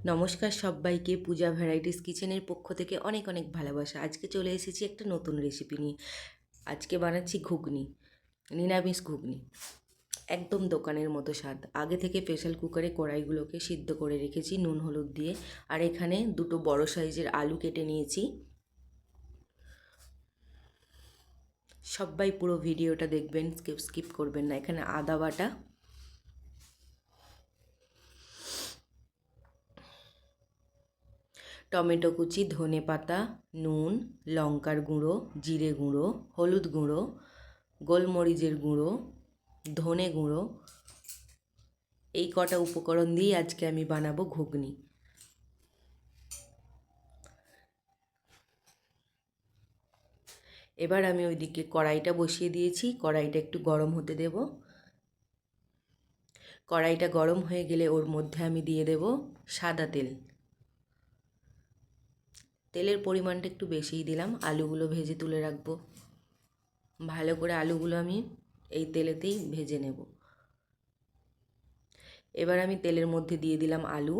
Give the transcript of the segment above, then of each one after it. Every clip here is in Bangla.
নমস্কার সবাইকে, পূজা ভ্যারাইটিস কিচেনের পক্ষ থেকে অনেক অনেক ভালোবাসা। আজকে চলে এসেছি একটা নতুন রেসিপি নিয়ে। আজকে বানাচ্ছি ঘুগনি, নিরামিষ ঘুগনি, একদম দোকানের মতো স্বাদ। আগে থেকে প্রেসার কুকারে কড়াইগুলোকে সিদ্ধ করে রেখেছি নুন হলুদ দিয়ে। আর এখানে দুটো বড় সাইজের আলু কেটে নিয়েছি। সবাই পুরো ভিডিওটা দেখবেন, স্কিপ করবেন না। এখানে আদা বাটা, টমেটো কুচি, ধনে পাতা, নুন, লঙ্কার গুঁড়ো, জিরে গুঁড়ো, হলুদ গুঁড়ো, গোলমরিচের গুঁড়ো, ধনে গুঁড়ো, এই কটা উপকরণ দিয়ে আজকে আমি বানাবো ঘুগনি। এবার আমি ওইদিকে কড়াইটা বসিয়ে দিয়েছি। কড়াইটা একটু গরম হতে দেব। কড়াইটা গরম হয়ে গেলে ওর মধ্যে আমি দিয়ে দেব সাদা তেল। তেলের পরিমাণটা একটু বেশিই দিলাম। আলুগুলো ভেজে তুলে রাখবো। ভালো করে আলুগুলো আমি এই তেলেতেই ভেজে নেব। এবার আমি তেলের মধ্যে দিয়ে দিলাম আলু।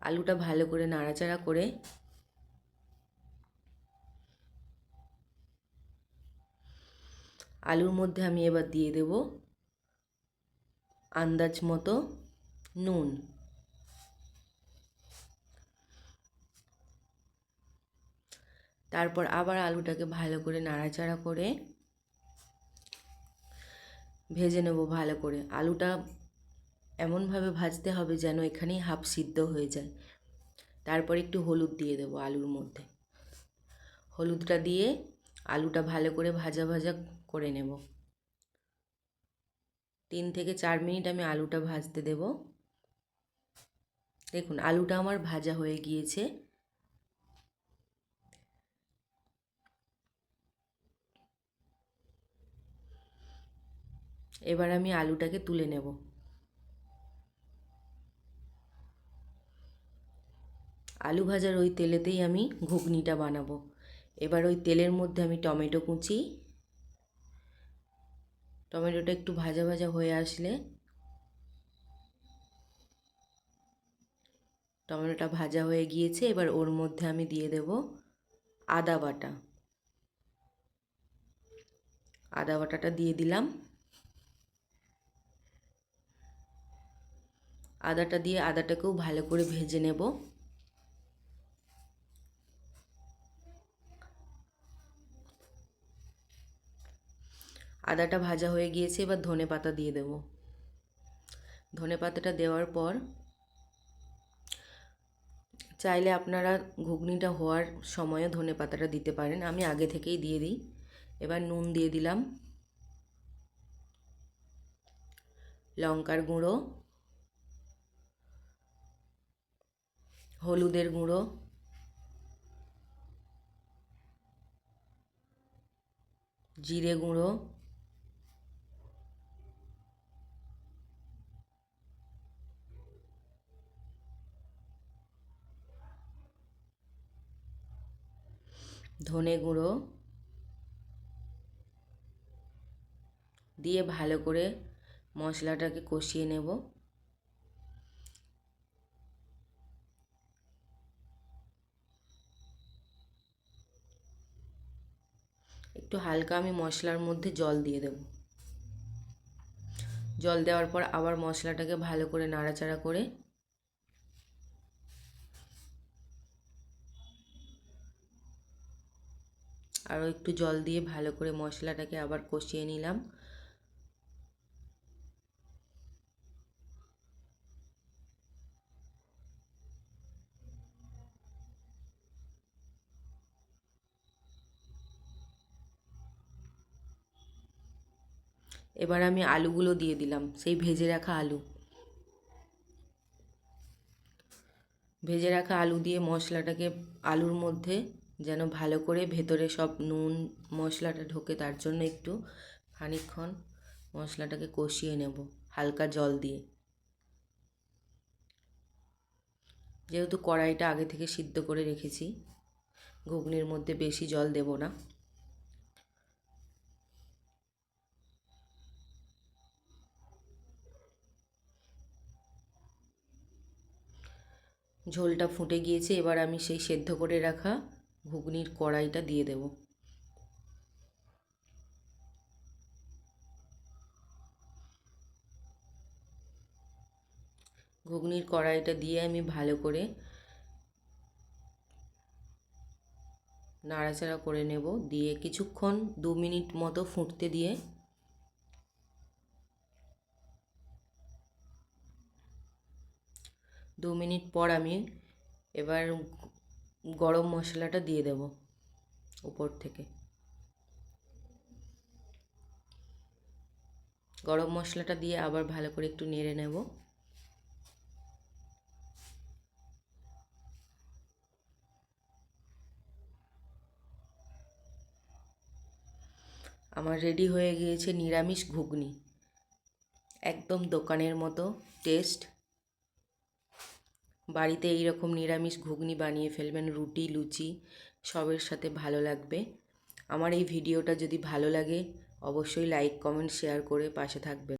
আলুটা ভালো করে নাড়াচাড়া করে আলুর মধ্যে আমি এবার দিয়ে দেব আন্দাজ মতো নুন। তারপর আবার আলুটাকে ভালো করে নাড়াচাড়া করে ভেজে নেব ভালো করে। আলুটা এমনভাবে ভাজতে হবে যেন এখানেই হাফ সিদ্ধ হয়ে যায়। তারপর একটু হলুদ দিয়ে দেবো আলুর মধ্যে। হলুদটা দিয়ে আলুটা ভালো করে ভাজা ভাজা করে নেব। 3 থেকে 4 মিনিট আমি আলুটা ভাজতে দেব। দেখুন আলুটা আমার ভাজা হয়ে গিয়েছে। এবার আমি আলুটাকে তুলে নেব। আলু ভাজার ওই তেলেতেই আমি ঘুগনিটা বানাবো। এবার ওই তেলের মধ্যে আমি টমেটো কুচি, টমেটোটা একটু ভাজা ভাজা হয়ে আসলে, টমেটোটা ভাজা হয়ে গিয়েছে। এবার ওর মধ্যে আমি দিয়ে দেব আদা বাটা। আদা বাটাটা দিয়ে দিলাম। আদাটা দিয়ে আদাটাকেও ভালো করে ভেজে নেব। আদাটা ভাজা হয়ে গিয়েছে। এবার ধনে পাতা দিয়ে দেব। ধনে পাতাটা দেওয়ার পর চাইলে আপনারা ঘুগনিটা হওয়ার সময়ও ধনে পাতাটা দিতে পারেন, আমি আগে থেকেই দিয়ে দিই। এবার নুন দিয়ে দিলাম, লঙ্কার গুঁড়ো, হলুদের গুঁড়ো, জিরে গুঁড়ো, ধনে গুঁড়ো দিয়ে ভালো করে মশলাটাকে কষিয়ে নেব। একটু হালকা আমি মশলার মধ্যে জল দিয়ে দেব। জল দেওয়ার পর আবার মশলাটাকে ভালো করে নাড়াচাড়া করে আরও একটু জল দিয়ে ভালো করে মশলাটাকে আবার কষিয়ে নিলাম। এবার আমি আলুগুলো দিয়ে দিলাম, সেই ভেজে রাখা আলু। ভেজে রাখা আলু দিয়ে মশলাটাকে আলুর মধ্যে যেন ভালো করে ভেতরে সব নুন মশলাটা ঢোকে, তার জন্য একটু খানিকক্ষণ মশলাটাকে কষিয়ে নেব হালকা জল দিয়ে। যেহেতু কড়াইটা আগে থেকে সিদ্ধ করে রেখেছি, ঘুগনির মধ্যে বেশি জল দেব না। ঝোলটা ফুটে গিয়েছে, এবার আমি সেই সেদ্ধ করে রাখা ঘুগনির কড়াইটা দিয়ে দেব। ঘুগনির কড়াইটা দিয়ে আমি ভালো করে নাড়াচাড়া করে নেব, দিয়ে কিছুক্ষণ 2 মিনিট মতো ফুটতে দিয়ে 2 মিনিট পর আমি এবার গরম মশলাটা দিয়ে দেব উপর থেকে। গরম মশলাটা দিয়ে আবার ভালো করে একটু নেড়ে নেব। আমার রেডি হয়ে গিয়েছে নিরামিষ ঘুগনি, একদম দোকানের মতো টেস্ট। বাড়িতে এইরকম নিরামিষ ঘুগনি বানিয়ে ফেলবেন, রুটি লুচি সবের সাথে ভালো লাগবে। আমার এই ভিডিওটা যদি ভালো লাগে অবশ্যই লাইক কমেন্ট শেয়ার করে পাশে থাকবেন।